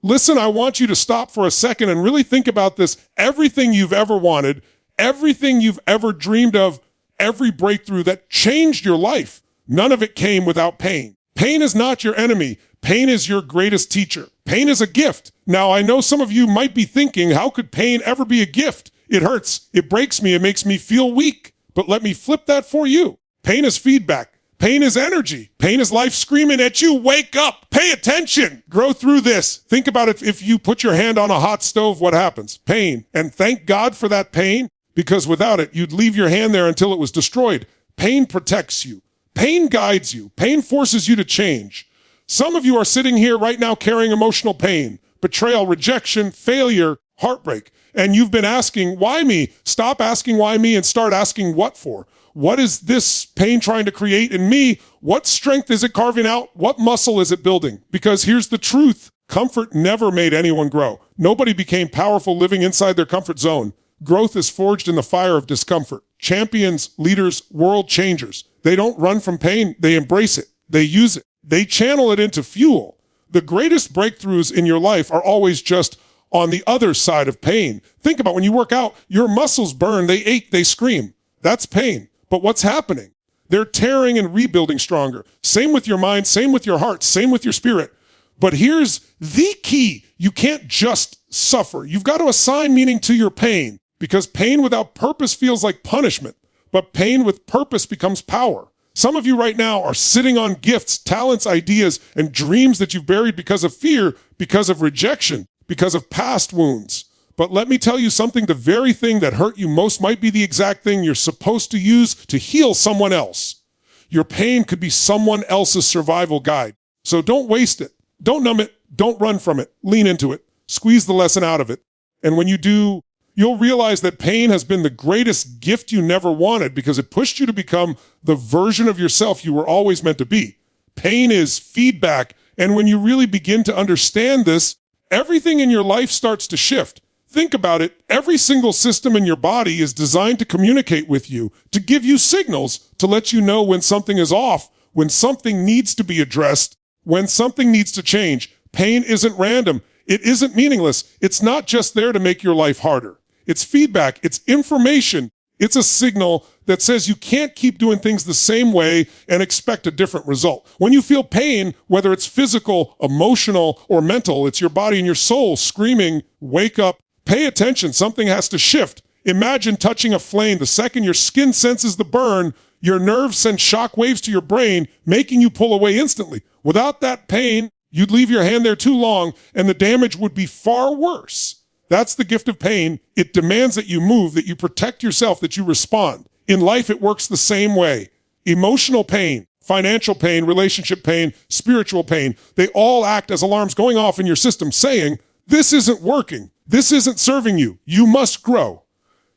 Listen, I want you to stop for a second and really think about this. Everything you've ever wanted, everything you've ever dreamed of, every breakthrough that changed your life, none of it came without pain. Pain is not your enemy. Pain is your greatest teacher. Pain is a gift. Now, I know some of you might be thinking, how could pain ever be a gift? It hurts. It breaks me. It makes me feel weak. But let me flip that for you. Pain is feedback. Pain is energy. Pain is life screaming at you. Wake up. Pay attention. Grow through this. Think about it. If you put your hand on a hot stove, what happens? Pain. And thank God for that pain, because without it, you'd leave your hand there until it was destroyed. Pain protects you. Pain guides you. Pain forces you to change. Some of you are sitting here right now carrying emotional pain, betrayal, rejection, failure, heartbreak. And you've been asking, why me? Stop asking why me and start asking what for. What is this pain trying to create in me? What strength is it carving out? What muscle is it building? Because here's the truth. Comfort never made anyone grow. Nobody became powerful living inside their comfort zone. Growth is forged in the fire of discomfort. Champions, leaders, world changers. They don't run from pain. They embrace it. They use it. They channel it into fuel. The greatest breakthroughs in your life are always just on the other side of pain. Think about when you work out, your muscles burn, they ache, they scream. That's pain. But what's happening? They're tearing and rebuilding stronger. Same with your mind, same with your heart, same with your spirit. But here's the key. You can't just suffer. You've got to assign meaning to your pain, because pain without purpose feels like punishment, but pain with purpose becomes power. Some of you right now are sitting on gifts, talents, ideas, and dreams that you've buried because of fear, because of rejection, because of past wounds. But let me tell you something, the very thing that hurt you most might be the exact thing you're supposed to use to heal someone else. Your pain could be someone else's survival guide. So don't waste it. Don't numb it. Don't run from it. Lean into it. Squeeze the lesson out of it. And when you do, you'll realize that pain has been the greatest gift you never wanted, because it pushed you to become the version of yourself you were always meant to be. Pain is feedback. And when you really begin to understand this, everything in your life starts to shift. Think about it. Every single system in your body is designed to communicate with you, to give you signals, to let you know when something is off, when something needs to be addressed, when something needs to change. Pain isn't random. It isn't meaningless. It's not just there to make your life harder. It's feedback. It's information. It's a signal that says you can't keep doing things the same way and expect a different result. When you feel pain, whether it's physical, emotional, or mental, it's your body and your soul screaming, wake up, pay attention. Something has to shift. Imagine touching a flame. The second your skin senses the burn, your nerves send shock waves to your brain, making you pull away instantly. Without that pain, you'd leave your hand there too long, and the damage would be far worse. That's the gift of pain. It demands that you move, that you protect yourself, that you respond. In life, it works the same way. Emotional pain, financial pain, relationship pain, spiritual pain, they all act as alarms going off in your system saying, this isn't working. This isn't serving you. You must grow.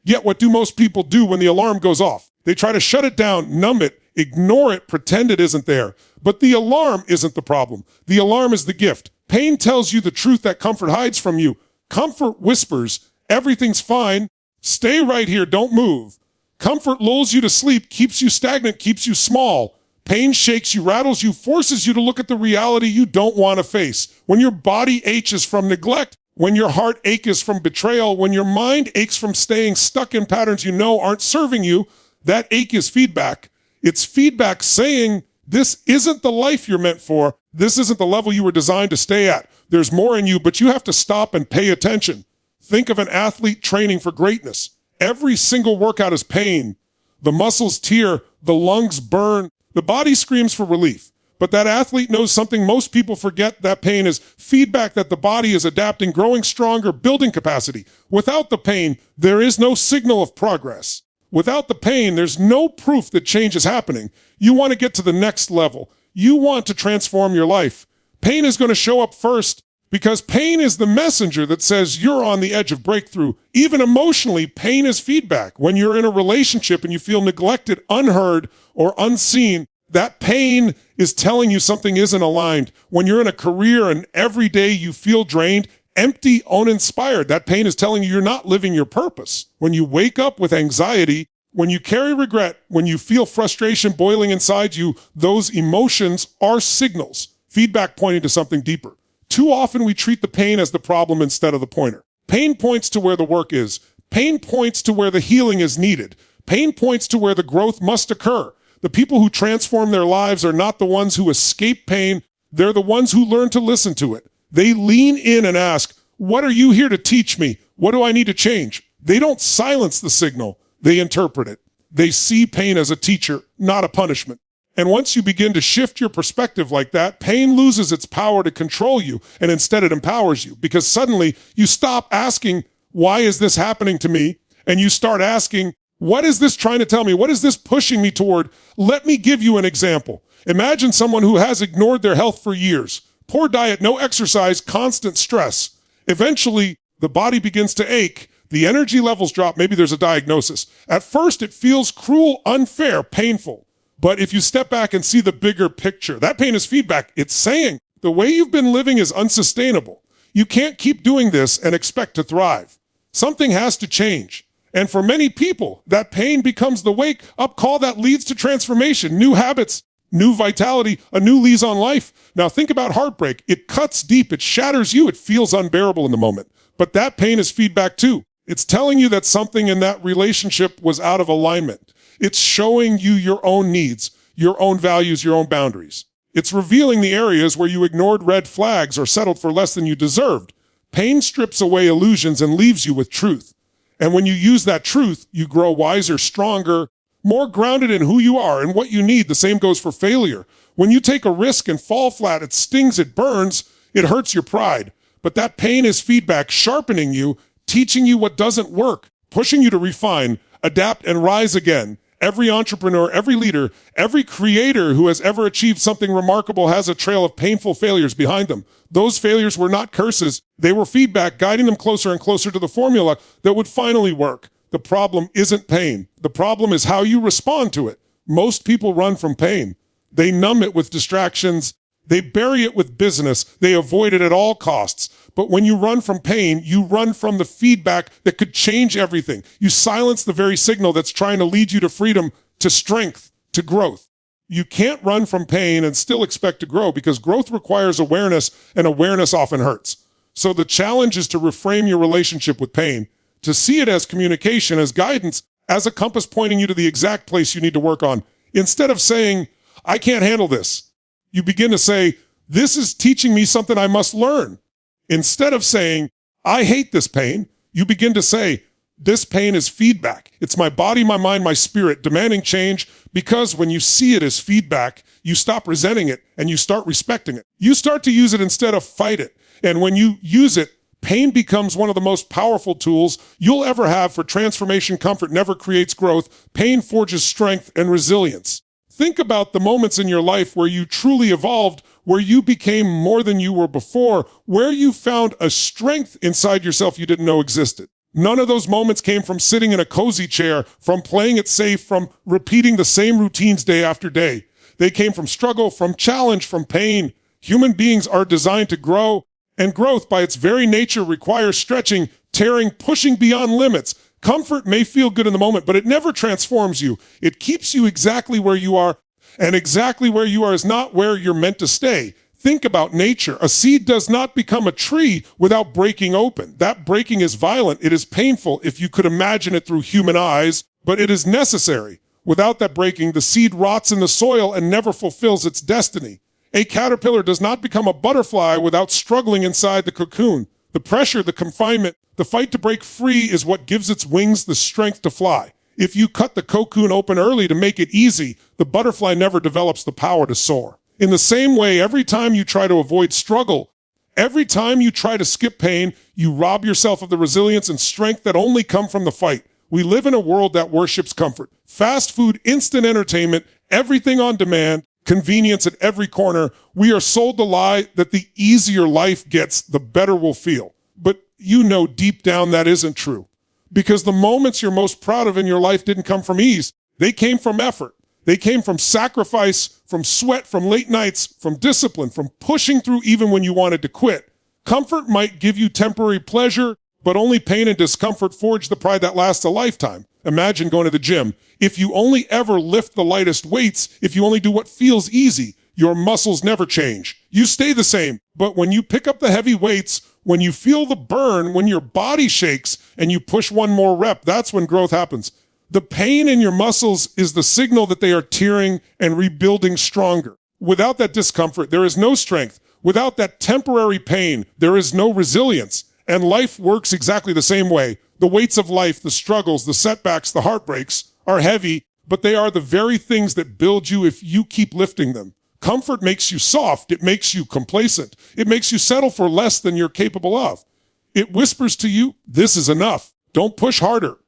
Yet what do most people do when the alarm goes off? They try to shut it down, numb it, ignore it, pretend it isn't there. But the alarm isn't the problem. The alarm is the gift. Pain tells you the truth that comfort hides from you. Comfort whispers, everything's fine. Stay right here, don't move. Comfort lulls you to sleep, keeps you stagnant, keeps you small. Pain shakes you, rattles you, forces you to look at the reality you don't want to face. When your body aches from neglect, when your heart aches from betrayal, when your mind aches from staying stuck in patterns you know aren't serving you, that ache is feedback. It's feedback saying, this isn't the life you're meant for. This isn't the level you were designed to stay at. There's more in you, but you have to stop and pay attention. Think of an athlete training for greatness. Every single workout is pain. The muscles tear, the lungs burn, the body screams for relief. But that athlete knows something most people forget. That pain is feedback that the body is adapting, growing stronger, building capacity. Without the pain, there is no signal of progress. Without the pain, there's no proof that change is happening. You want to get to the next level. You want to transform your life. Pain is going to show up first, because pain is the messenger that says you're on the edge of breakthrough. Even emotionally, pain is feedback. When you're in a relationship and you feel neglected, unheard, or unseen, that pain is telling you something isn't aligned. When you're in a career and every day you feel drained, empty, uninspired, that pain is telling you you're not living your purpose. When you wake up with anxiety, when you carry regret, when you feel frustration boiling inside you, those emotions are signals, feedback pointing to something deeper. Too often we treat the pain as the problem instead of the pointer. Pain points to where the work is. Pain points to where the healing is needed. Pain points to where the growth must occur. The people who transform their lives are not the ones who escape pain. They're the ones who learn to listen to it. They lean in and ask, what are you here to teach me? What do I need to change? They don't silence the signal. They interpret it. They see pain as a teacher, not a punishment. And once you begin to shift your perspective like that, pain loses its power to control you, and instead it empowers you, because suddenly you stop asking, why is this happening to me? And you start asking, what is this trying to tell me? What is this pushing me toward? Let me give you an example. Imagine someone who has ignored their health for years. Poor diet, no exercise, constant stress. Eventually, the body begins to ache. The energy levels drop. Maybe there's a diagnosis. At first, it feels cruel, unfair, painful. But if you step back and see the bigger picture, that pain is feedback. It's saying the way you've been living is unsustainable. You can't keep doing this and expect to thrive. Something has to change. And for many people, that pain becomes the wake-up call that leads to transformation, new habits, new vitality, a new lease on life. Now think about heartbreak. It cuts deep. It shatters you. It feels unbearable in the moment. But that pain is feedback too. It's telling you that something in that relationship was out of alignment. It's showing you your own needs, your own values, your own boundaries. It's revealing the areas where you ignored red flags or settled for less than you deserved. Pain strips away illusions and leaves you with truth. And when you use that truth, you grow wiser, stronger, more grounded in who you are and what you need. The same goes for failure. When you take a risk and fall flat, it stings, it burns, it hurts your pride. But that pain is feedback, sharpening you, teaching you what doesn't work, pushing you to refine, adapt, and rise again. Every entrepreneur, every leader, every creator who has ever achieved something remarkable has a trail of painful failures behind them. Those failures were not curses. They were feedback, guiding them closer and closer to the formula that would finally work. The problem isn't pain. The problem is how you respond to it. Most people run from pain. They numb it with distractions. They bury it with business. They avoid it at all costs. But when you run from pain, you run from the feedback that could change everything. You silence the very signal that's trying to lead you to freedom, to strength, to growth. You can't run from pain and still expect to grow, because growth requires awareness, and awareness often hurts. So the challenge is to reframe your relationship with pain, to see it as communication, as guidance, as a compass pointing you to the exact place you need to work on. Instead of saying, I can't handle this, you begin to say, this is teaching me something I must learn. Instead of saying, I hate this pain, you begin to say, this pain is feedback. It's my body, my mind, my spirit demanding change, because when you see it as feedback, you stop resenting it and you start respecting it. You start to use it instead of fight it. And when you use it, pain becomes one of the most powerful tools you'll ever have for transformation. Comfort never creates growth. Pain forges strength and resilience. Think about the moments in your life where you truly evolved, where you became more than you were before, where you found a strength inside yourself you didn't know existed. None of those moments came from sitting in a cozy chair, from playing it safe, from repeating the same routines day after day. They came from struggle, from challenge, from pain. Human beings are designed to grow, and growth by its very nature requires stretching, tearing, pushing beyond limits. Comfort may feel good in the moment, but it never transforms you. It keeps you exactly where you are, and exactly where you are is not where you're meant to stay. Think about nature. A seed does not become a tree without breaking open. That breaking is violent. It is painful if you could imagine it through human eyes, but it is necessary. Without that breaking, the seed rots in the soil and never fulfills its destiny. A caterpillar does not become a butterfly without struggling inside the cocoon. The pressure, the confinement, the fight to break free is what gives its wings the strength to fly. If you cut the cocoon open early to make it easy, the butterfly never develops the power to soar. In the same way, every time you try to avoid struggle, every time you try to skip pain, you rob yourself of the resilience and strength that only come from the fight. We live in a world that worships comfort. Fast food, instant entertainment, everything on demand, convenience at every corner. We are sold the lie that the easier life gets, the better we'll feel. But you know deep down that isn't true. Because the moments you're most proud of in your life didn't come from ease. They came from effort. They came from sacrifice, from sweat, from late nights, from discipline, from pushing through even when you wanted to quit. Comfort might give you temporary pleasure, but only pain and discomfort forge the pride that lasts a lifetime. Imagine going to the gym. If you only ever lift the lightest weights, if you only do what feels easy, Your muscles never change. You stay the same. But when you pick up the heavy weights, when you feel the burn, when your body shakes and you push one more rep, that's when growth happens. The pain in your muscles is the signal that they are tearing and rebuilding stronger. Without that discomfort, there is no strength. Without that temporary pain, there is no resilience. And life works exactly the same way. The weights of life, the struggles, the setbacks, the heartbreaks are heavy, but they are the very things that build you if you keep lifting them. Comfort makes you soft. It makes you complacent. It makes you settle for less than you're capable of. It whispers to you, this is enough. Don't push harder.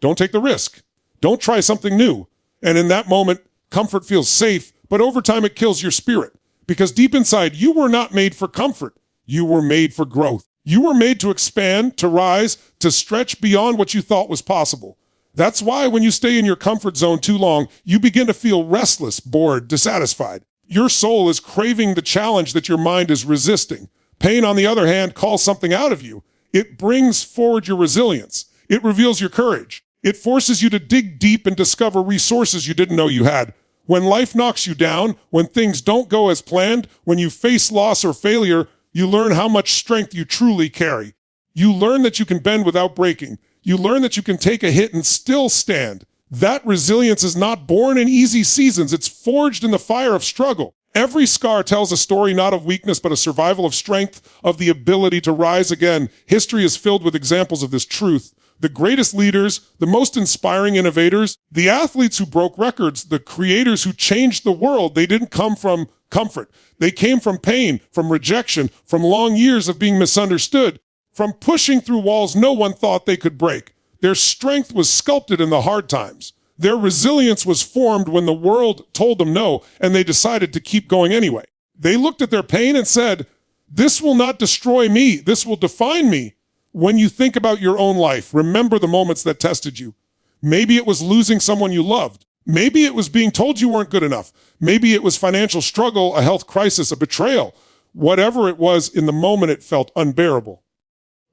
Don't take the risk. Don't try something new. And in that moment, comfort feels safe, but over time it kills your spirit. Because deep inside, you were not made for comfort. You were made for growth. You were made to expand, to rise, to stretch beyond what you thought was possible. That's why when you stay in your comfort zone too long, you begin to feel restless, bored, dissatisfied. Your soul is craving the challenge that your mind is resisting. Pain, on the other hand, calls something out of you. It brings forward your resilience. It reveals your courage. It forces you to dig deep and discover resources you didn't know you had. When life knocks you down, when things don't go as planned, when you face loss or failure, you learn how much strength you truly carry. You learn that you can bend without breaking. You learn that you can take a hit and still stand. That resilience is not born in easy seasons. It's forged in the fire of struggle. Every scar tells a story not of weakness, but a survival of strength, of the ability to rise again. History is filled with examples of this truth. The greatest leaders, the most inspiring innovators, the athletes who broke records, the creators who changed the world, they didn't come from comfort. They came from pain, from rejection, from long years of being misunderstood, from pushing through walls no one thought they could break. Their strength was sculpted in the hard times. Their resilience was formed when the world told them no, and they decided to keep going anyway. They looked at their pain and said, this will not destroy me. This will define me. When you think about your own life, remember the moments that tested you. Maybe it was losing someone you loved. Maybe it was being told you weren't good enough. Maybe it was financial struggle, a health crisis, a betrayal. Whatever it was, in the moment it felt unbearable.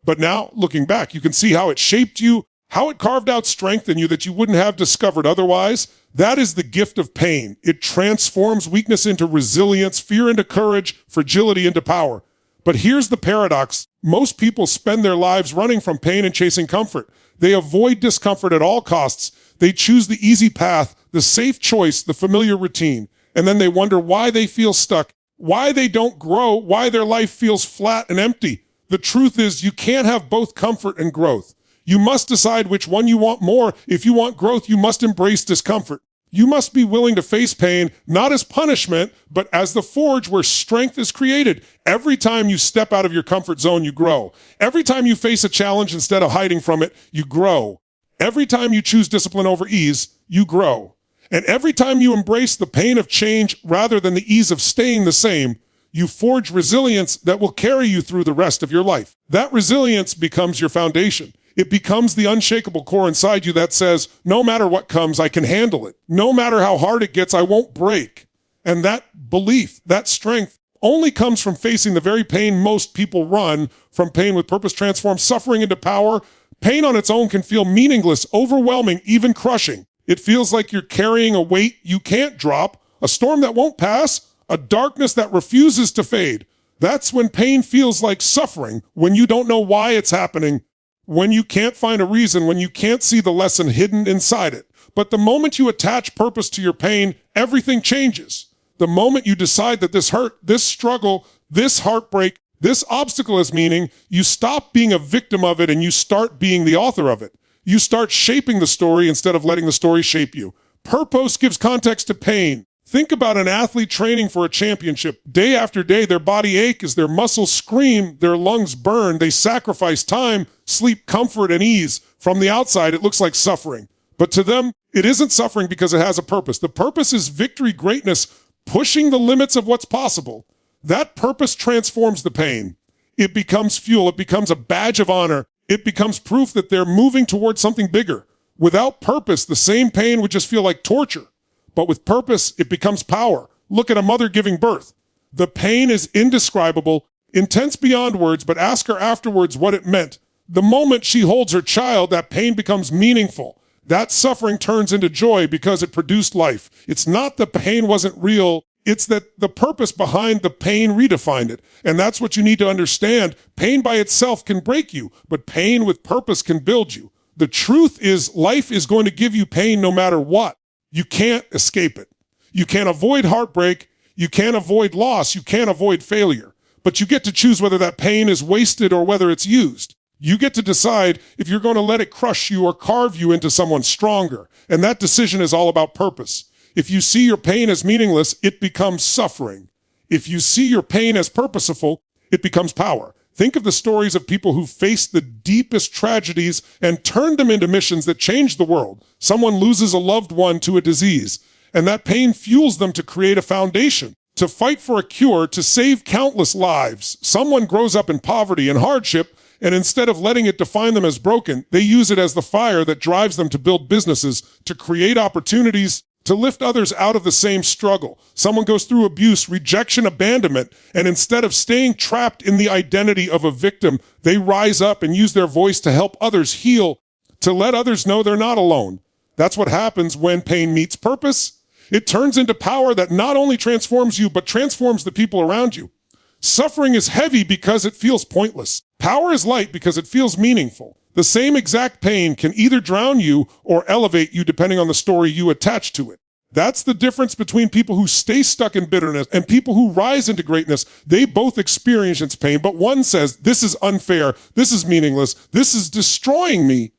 But now, looking back, you can see how it shaped you, how it carved out strength in you that you wouldn't have discovered otherwise. That is the gift of pain. It transforms weakness into resilience, fear into courage, fragility into power. But here's the paradox. Most people spend their lives running from pain and chasing comfort. They avoid discomfort at all costs. They choose the easy path, the safe choice, the familiar routine. And then they wonder why they feel stuck, why they don't grow, why their life feels flat and empty. The truth is, you can't have both comfort and growth. You must decide which one you want more. If you want growth, you must embrace discomfort. You must be willing to face pain, not as punishment, but as the forge where strength is created. Every time you step out of your comfort zone, you grow. Every time you face a challenge instead of hiding from it, you grow. Every time you choose discipline over ease, you grow. And every time you embrace the pain of change rather than the ease of staying the same, you forge resilience that will carry you through the rest of your life. That resilience becomes your foundation. It becomes the unshakable core inside you that says, no matter what comes, I can handle it. No matter how hard it gets, I won't break. And that belief, that strength, only comes from facing the very pain most people run from. Pain with purpose transforms suffering into power. Pain on its own can feel meaningless, overwhelming, even crushing. It feels like you're carrying a weight you can't drop, a storm that won't pass, a darkness that refuses to fade. That's when pain feels like suffering, when you don't know why it's happening, when you can't find a reason, when you can't see the lesson hidden inside it. But the moment you attach purpose to your pain, everything changes. The moment you decide that this hurt, this struggle, this heartbreak, this obstacle has meaning, you stop being a victim of it and you start being the author of it. You start shaping the story instead of letting the story shape you. Purpose gives context to pain. Think about an athlete training for a championship. Day after day, their body aches, their muscles scream, their lungs burn. They sacrifice time, sleep, comfort, and ease. From the outside, it looks like suffering. But to them, it isn't suffering because it has a purpose. The purpose is victory, greatness, pushing the limits of what's possible. That purpose transforms the pain. It becomes fuel. It becomes a badge of honor. It becomes proof that they're moving towards something bigger. Without purpose, the same pain would just feel like torture. But with purpose, it becomes power. Look at a mother giving birth. The pain is indescribable, intense beyond words, but ask her afterwards what it meant. The moment she holds her child, that pain becomes meaningful. That suffering turns into joy because it produced life. It's not the pain wasn't real. It's that the purpose behind the pain redefined it. And that's what you need to understand. Pain by itself can break you, but pain with purpose can build you. The truth is life is going to give you pain no matter what. You can't escape it. You can't avoid heartbreak. You can't avoid loss. You can't avoid failure. But you get to choose whether that pain is wasted or whether it's used. You get to decide if you're going to let it crush you or carve you into someone stronger. And that decision is all about purpose. If you see your pain as meaningless, it becomes suffering. If you see your pain as purposeful, it becomes power. Think of the stories of people who faced the deepest tragedies and turned them into missions that changed the world. Someone loses a loved one to a disease, and that pain fuels them to create a foundation, to fight for a cure, to save countless lives. Someone grows up in poverty and hardship, and instead of letting it define them as broken, they use it as the fire that drives them to build businesses, to create opportunities, to lift others out of the same struggle. Someone goes through abuse, rejection, abandonment, and instead of staying trapped in the identity of a victim, they rise up and use their voice to help others heal, to let others know they're not alone. That's what happens when pain meets purpose. It turns into power that not only transforms you, but transforms the people around you. Suffering is heavy because it feels pointless. Power is light because it feels meaningful. The same exact pain can either drown you or elevate you depending on the story you attach to it. That's the difference between people who stay stuck in bitterness and people who rise into greatness. They both experience pain, but one says, this is unfair, this is meaningless, this is destroying me.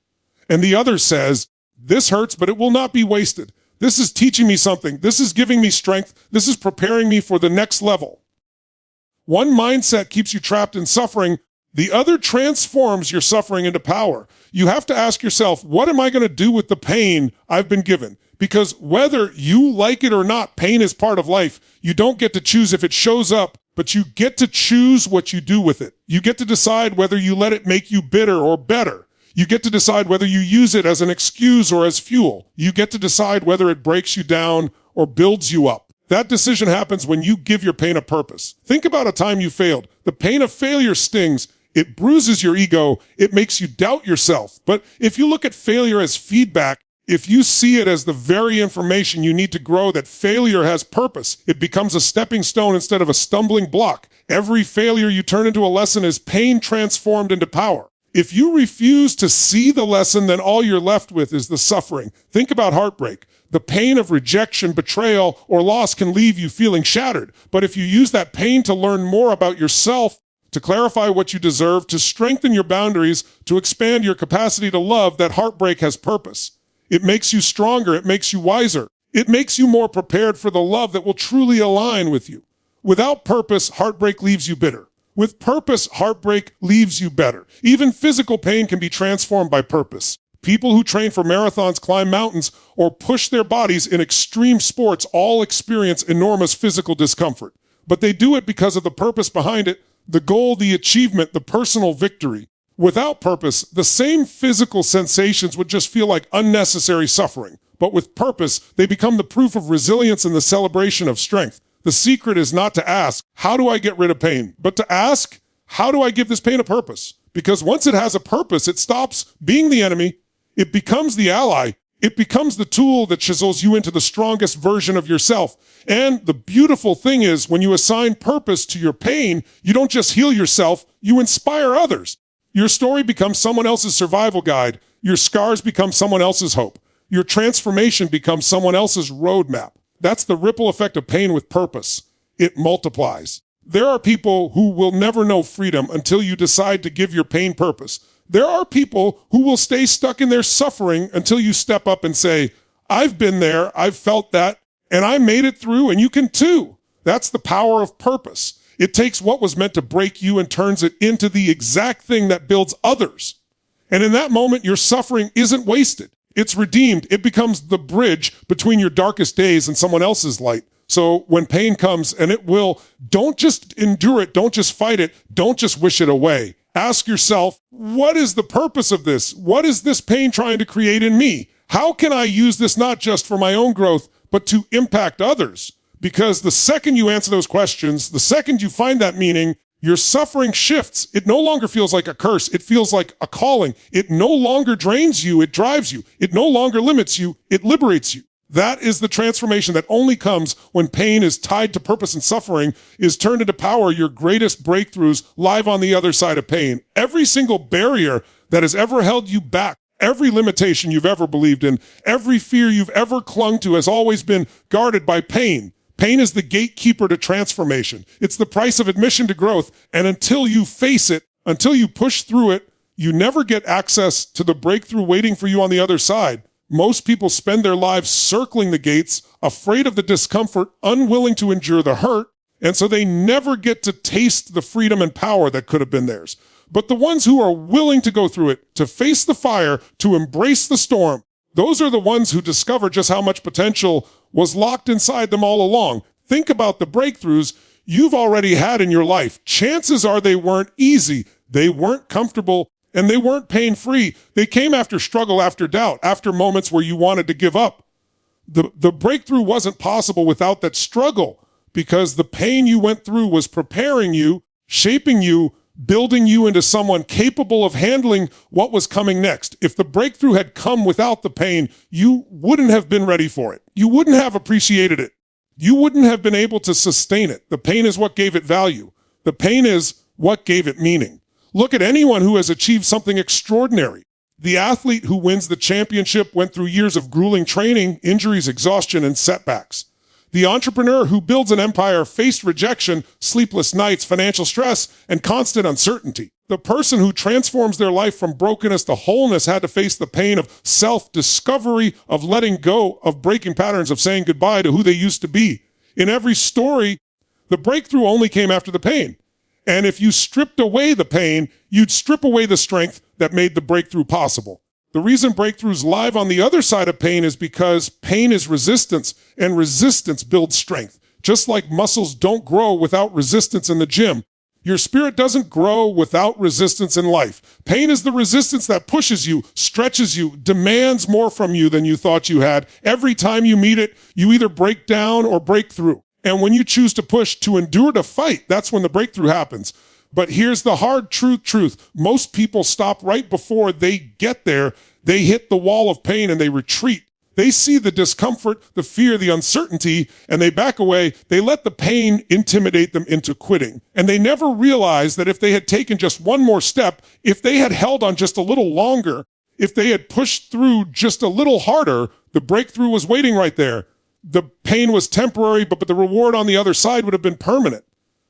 And the other says, this hurts, but it will not be wasted. This is teaching me something. This is giving me strength. This is preparing me for the next level. One mindset keeps you trapped in suffering. The other transforms your suffering into power. You have to ask yourself, what am I going to do with the pain I've been given? Because whether you like it or not, pain is part of life. You don't get to choose if it shows up, but you get to choose what you do with it. You get to decide whether you let it make you bitter or better. You get to decide whether you use it as an excuse or as fuel. You get to decide whether it breaks you down or builds you up. That decision happens when you give your pain a purpose. Think about a time you failed. The pain of failure stings. It bruises your ego. It makes you doubt yourself. But if you look at failure as feedback, if you see it as the very information you need to grow, that failure has purpose, it becomes a stepping stone instead of a stumbling block. Every failure you turn into a lesson is pain transformed into power. If you refuse to see the lesson, then all you're left with is the suffering. Think about heartbreak. The pain of rejection, betrayal, or loss can leave you feeling shattered. But if you use that pain to learn more about yourself, to clarify what you deserve, to strengthen your boundaries, to expand your capacity to love, that heartbreak has purpose. It makes you stronger. It makes you wiser. It makes you more prepared for the love that will truly align with you. Without purpose, heartbreak leaves you bitter. With purpose, heartbreak leaves you better. Even physical pain can be transformed by purpose. People who train for marathons, climb mountains, or push their bodies in extreme sports all experience enormous physical discomfort. But they do it because of the purpose behind it, the goal, the achievement, the personal victory. Without purpose, the same physical sensations would just feel like unnecessary suffering. But with purpose, they become the proof of resilience and the celebration of strength. The secret is not to ask, how do I get rid of pain? But to ask, how do I give this pain a purpose? Because once it has a purpose, it stops being the enemy. It becomes the ally. It becomes the tool that chisels you into the strongest version of yourself. And the beautiful thing is, when you assign purpose to your pain, you don't just heal yourself, you inspire others. Your story becomes someone else's survival guide. Your scars become someone else's hope. Your transformation becomes someone else's roadmap. That's the ripple effect of pain with purpose. It multiplies. There are people who will never know freedom until you decide to give your pain purpose. There are people who will stay stuck in their suffering until you step up and say, I've been there, I've felt that, and I made it through, and you can too. That's the power of purpose. It takes what was meant to break you and turns it into the exact thing that builds others. And in that moment, your suffering isn't wasted. It's redeemed. It becomes the bridge between your darkest days and someone else's light. So when pain comes, and it will, don't just endure it. Don't just fight it. Don't just wish it away. Ask yourself, what is the purpose of this? What is this pain trying to create in me? How can I use this not just for my own growth, but to impact others? Because the second you answer those questions, the second you find that meaning, your suffering shifts. It no longer feels like a curse. It feels like a calling. It no longer drains you. It drives you. It no longer limits you. It liberates you. That is the transformation that only comes when pain is tied to purpose and suffering is turned into power. Your greatest breakthroughs live on the other side of pain. Every single barrier that has ever held you back, every limitation you've ever believed in, every fear you've ever clung to has always been guarded by pain. Pain is the gatekeeper to transformation. It's the price of admission to growth. And until you face it, until you push through it, you never get access to the breakthrough waiting for you on the other side. Most people spend their lives circling the gates, afraid of the discomfort, unwilling to endure the hurt, and so they never get to taste the freedom and power that could have been theirs. But the ones who are willing to go through it, to face the fire, to embrace the storm, those are the ones who discover just how much potential was locked inside them all along. Think about the breakthroughs you've already had in your life. Chances are they weren't easy, they weren't comfortable, and they weren't pain-free. They came after struggle, after doubt, after moments where you wanted to give up. The breakthrough wasn't possible without that struggle, because the pain you went through was preparing you, shaping you, building you into someone capable of handling what was coming next. If the breakthrough had come without the pain, you wouldn't have been ready for it. You wouldn't have appreciated it. You wouldn't have been able to sustain it. The pain is what gave it value. The pain is what gave it meaning. Look at anyone who has achieved something extraordinary. The athlete who wins the championship went through years of grueling training, injuries, exhaustion, and setbacks. The entrepreneur who builds an empire faced rejection, sleepless nights, financial stress, and constant uncertainty. The person who transforms their life from brokenness to wholeness had to face the pain of self-discovery, of letting go, of breaking patterns, of saying goodbye to who they used to be. In every story, the breakthrough only came after the pain. And if you stripped away the pain, you'd strip away the strength that made the breakthrough possible. The reason breakthroughs live on the other side of pain is because pain is resistance, and resistance builds strength. Just like muscles don't grow without resistance in the gym, your spirit doesn't grow without resistance in life. Pain is the resistance that pushes you, stretches you, demands more from you than you thought you had. Every time you meet it, you either break down or break through. And when you choose to push, to endure, to fight, that's when the breakthrough happens. But here's the hard truth. Most people stop right before they get there. They hit the wall of pain and they retreat. They see the discomfort, the fear, the uncertainty, and they back away. They let the pain intimidate them into quitting. And they never realize that if they had taken just one more step, if they had held on just a little longer, if they had pushed through just a little harder, the breakthrough was waiting right there. The pain was temporary, but the reward on the other side would have been permanent.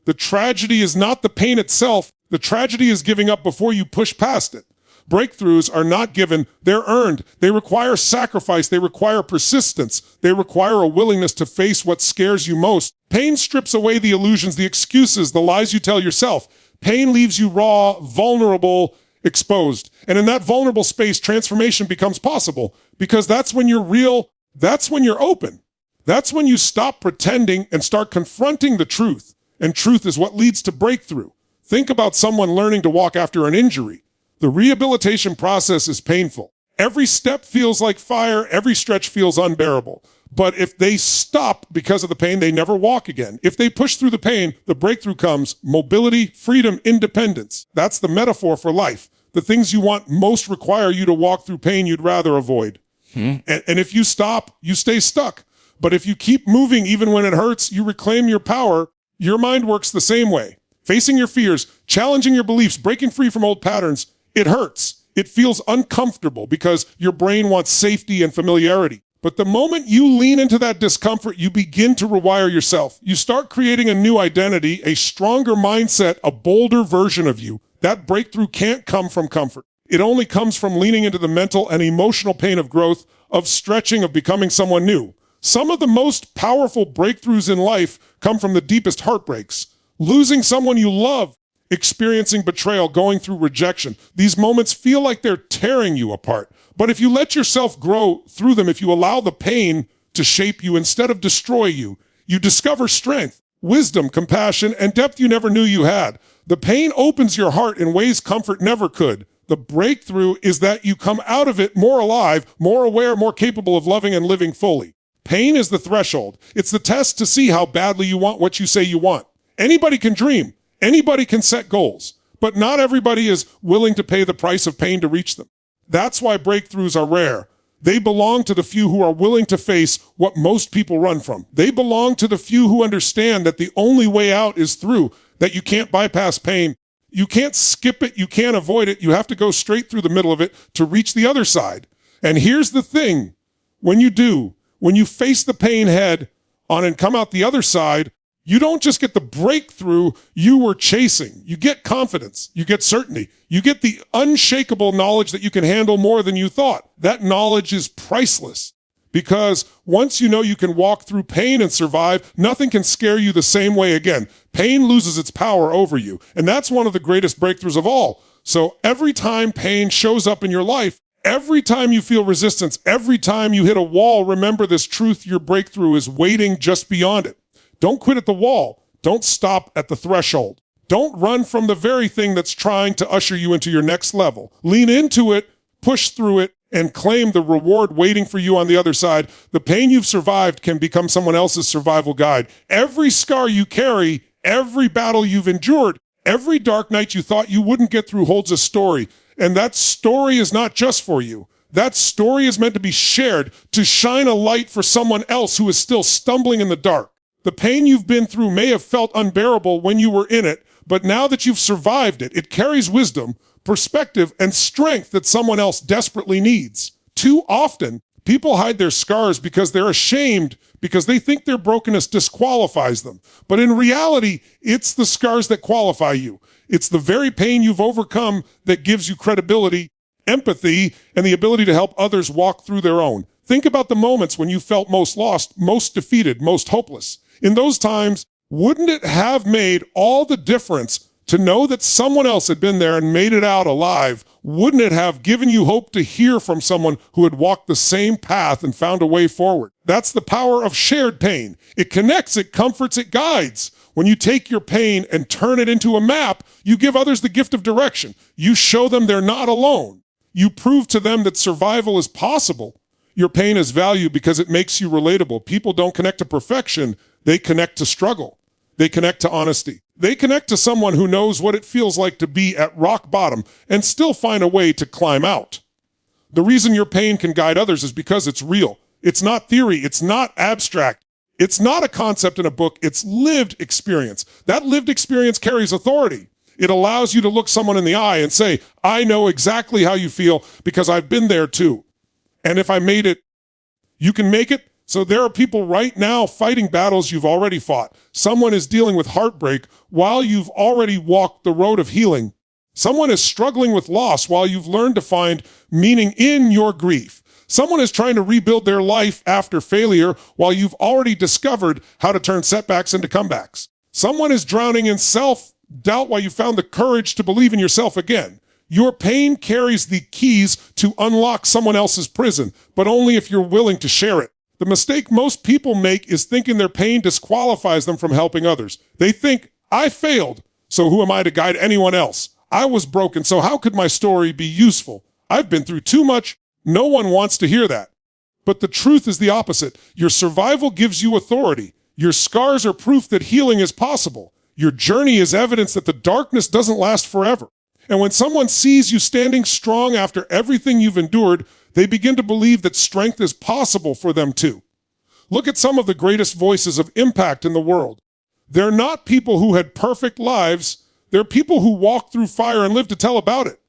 The tragedy is not the pain itself. The tragedy is giving up before you push past it. Breakthroughs are not given, they're earned. They require sacrifice. They require persistence. They require a willingness to face what scares you most. Pain strips away the illusions, the excuses, the lies you tell yourself. Pain leaves you raw, vulnerable, exposed. And in that vulnerable space, transformation becomes possible, because that's when you're real, that's when you're open. That's when you stop pretending and start confronting the truth. And truth is what leads to breakthrough. Think about someone learning to walk after an injury. The rehabilitation process is painful. Every step feels like fire. Every stretch feels unbearable. But if they stop because of the pain, they never walk again. If they push through the pain, the breakthrough comes. Mobility, freedom, independence. That's the metaphor for life. The things you want most require you to walk through pain you'd rather avoid. And if you stop, you stay stuck. But if you keep moving even when it hurts, you reclaim your power. Your mind works the same way. Facing your fears, challenging your beliefs, breaking free from old patterns, it hurts. It feels uncomfortable because your brain wants safety and familiarity. But the moment you lean into that discomfort, you begin to rewire yourself. You start creating a new identity, a stronger mindset, a bolder version of you. That breakthrough can't come from comfort. It only comes from leaning into the mental and emotional pain of growth, of stretching, of becoming someone new. Some of the most powerful breakthroughs in life come from the deepest heartbreaks. Losing someone you love, experiencing betrayal, going through rejection. These moments feel like they're tearing you apart. But if you let yourself grow through them, if you allow the pain to shape you instead of destroy you, you discover strength, wisdom, compassion, and depth you never knew you had. The pain opens your heart in ways comfort never could. The breakthrough is that you come out of it more alive, more aware, more capable of loving and living fully. Pain is the threshold. It's the test to see how badly you want what you say you want. Anybody can dream. Anybody can set goals. But not everybody is willing to pay the price of pain to reach them. That's why breakthroughs are rare. They belong to the few who are willing to face what most people run from. They belong to the few who understand that the only way out is through, that you can't bypass pain. You can't skip it. You can't avoid it. You have to go straight through the middle of it to reach the other side. And here's the thing. When you face the pain head on and come out the other side, you don't just get the breakthrough you were chasing. You get confidence. You get certainty. You get the unshakable knowledge that you can handle more than you thought. That knowledge is priceless, because once you know you can walk through pain and survive, nothing can scare you the same way again. Pain loses its power over you, and that's one of the greatest breakthroughs of all. So every time pain shows up in your life, every time you feel resistance, every time you hit a wall, remember this truth: your breakthrough is waiting just beyond it. Don't quit at the wall. Don't stop at the threshold. Don't run from the very thing that's trying to usher you into your next level. Lean into it, push through it, and claim the reward waiting for you on the other side. The pain you've survived can become someone else's survival guide. Every scar you carry, every battle you've endured, every dark night you thought you wouldn't get through holds a story. And that story is not just for you. That story is meant to be shared, to shine a light for someone else who is still stumbling in the dark. The pain you've been through may have felt unbearable when you were in it, but now that you've survived it, it carries wisdom, perspective, and strength that someone else desperately needs. Too often, people hide their scars because they're ashamed, because they think their brokenness disqualifies them. But in reality, it's the scars that qualify you. It's the very pain you've overcome that gives you credibility, empathy, and the ability to help others walk through their own. Think about the moments when you felt most lost, most defeated, most hopeless. In those times, wouldn't it have made all the difference to know that someone else had been there and made it out alive? Wouldn't it have given you hope to hear from someone who had walked the same path and found a way forward? That's the power of shared pain. It connects, it comforts, it guides. When you take your pain and turn it into a map, you give others the gift of direction. You show them they're not alone. You prove to them that survival is possible. Your pain has value because it makes you relatable. People don't connect to perfection. They connect to struggle. They connect to honesty. They connect to someone who knows what it feels like to be at rock bottom and still find a way to climb out. The reason your pain can guide others is because it's real. It's not theory. It's not abstract. It's not a concept in a book. It's lived experience. That lived experience carries authority. It allows you to look someone in the eye and say, I know exactly how you feel because I've been there too. And if I made it, you can make it. So there are people right now fighting battles you've already fought. Someone is dealing with heartbreak while you've already walked the road of healing. Someone is struggling with loss while you've learned to find meaning in your grief. Someone is trying to rebuild their life after failure while you've already discovered how to turn setbacks into comebacks. Someone is drowning in self-doubt while you found the courage to believe in yourself again. Your pain carries the keys to unlock someone else's prison, but only if you're willing to share it. The mistake most people make is thinking their pain disqualifies them from helping others. They think, I failed, so who am I to guide anyone else? I was broken, so how could my story be useful? I've been through too much. No one wants to hear that. But the truth is the opposite. Your survival gives you authority. Your scars are proof that healing is possible. Your journey is evidence that the darkness doesn't last forever. And when someone sees you standing strong after everything you've endured, they begin to believe that strength is possible for them too. Look at some of the greatest voices of impact in the world. They're not people who had perfect lives. They're people who walked through fire and lived to tell about it.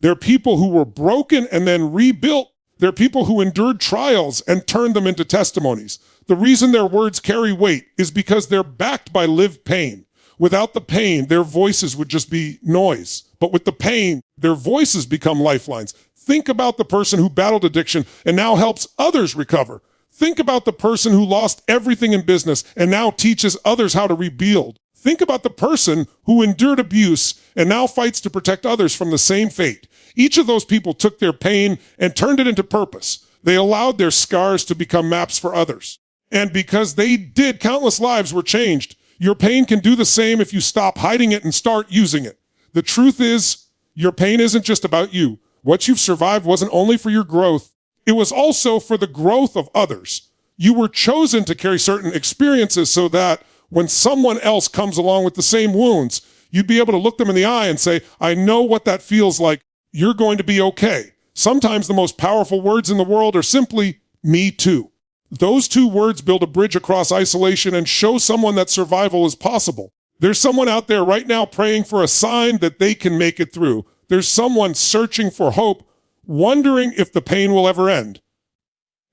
They're people who were broken and then rebuilt. They're people who endured trials and turned them into testimonies. The reason their words carry weight is because they're backed by lived pain. Without the pain, their voices would just be noise. But with the pain, their voices become lifelines. Think about the person who battled addiction and now helps others recover. Think about the person who lost everything in business and now teaches others how to rebuild. Think about the person who endured abuse and now fights to protect others from the same fate. Each of those people took their pain and turned it into purpose. They allowed their scars to become maps for others. And because they did, countless lives were changed. Your pain can do the same if you stop hiding it and start using it. The truth is, your pain isn't just about you. What you've survived wasn't only for your growth, it was also for the growth of others. You were chosen to carry certain experiences so that when someone else comes along with the same wounds, you'd be able to look them in the eye and say, I know what that feels like. You're going to be okay. Sometimes the most powerful words in the world are simply, me too. Those two words build a bridge across isolation and show someone that survival is possible. There's someone out there right now praying for a sign that they can make it through. There's someone searching for hope, wondering if the pain will ever end.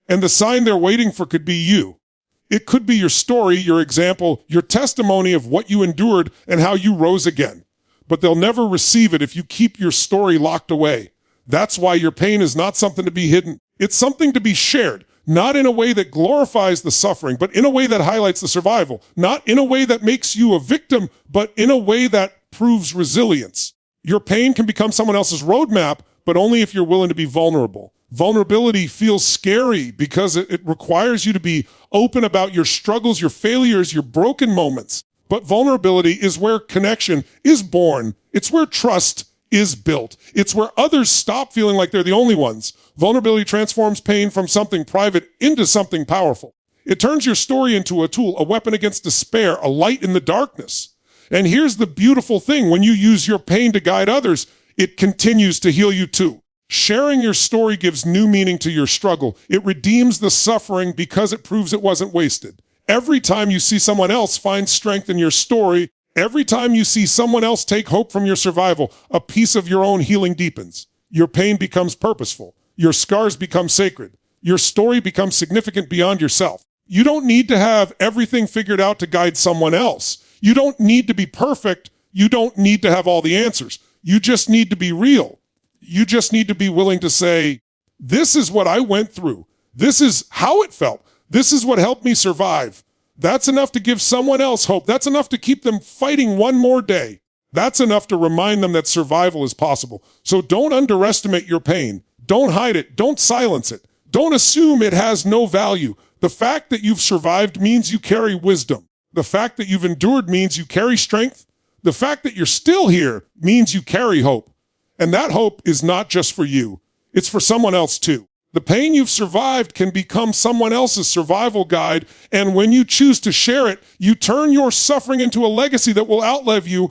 And the sign they're waiting for could be you. It could be your story, your example, your testimony of what you endured and how you rose again. But they'll never receive it if you keep your story locked away. That's why your pain is not something to be hidden. It's something to be shared, not in a way that glorifies the suffering, but in a way that highlights the survival, not in a way that makes you a victim, but in a way that proves resilience. Your pain can become someone else's roadmap, but only if you're willing to be vulnerable. Vulnerability feels scary because it requires you to be open about your struggles, your failures, your broken moments. But vulnerability is where connection is born. It's where trust is built. It's where others stop feeling like they're the only ones. Vulnerability transforms pain from something private into something powerful. It turns your story into a tool, a weapon against despair, a light in the darkness. And here's the beautiful thing. When you use your pain to guide others, it continues to heal you too. Sharing your story gives new meaning to your struggle. It redeems the suffering because it proves it wasn't wasted. Every time you see someone else find strength in your story, every time you see someone else take hope from your survival, a piece of your own healing deepens. Your pain becomes purposeful. Your scars become sacred. Your story becomes significant beyond yourself. You don't need to have everything figured out to guide someone else. You don't need to be perfect. You don't need to have all the answers. You just need to be real. You just need to be willing to say, this is what I went through. This is how it felt. This is what helped me survive. That's enough to give someone else hope. That's enough to keep them fighting one more day. That's enough to remind them that survival is possible. So don't underestimate your pain. Don't hide it. Don't silence it. Don't assume it has no value. The fact that you've survived means you carry wisdom. The fact that you've endured means you carry strength. The fact that you're still here means you carry hope. And that hope is not just for you. It's for someone else too. The pain you've survived can become someone else's survival guide, and when you choose to share it, you turn your suffering into a legacy that will outlive you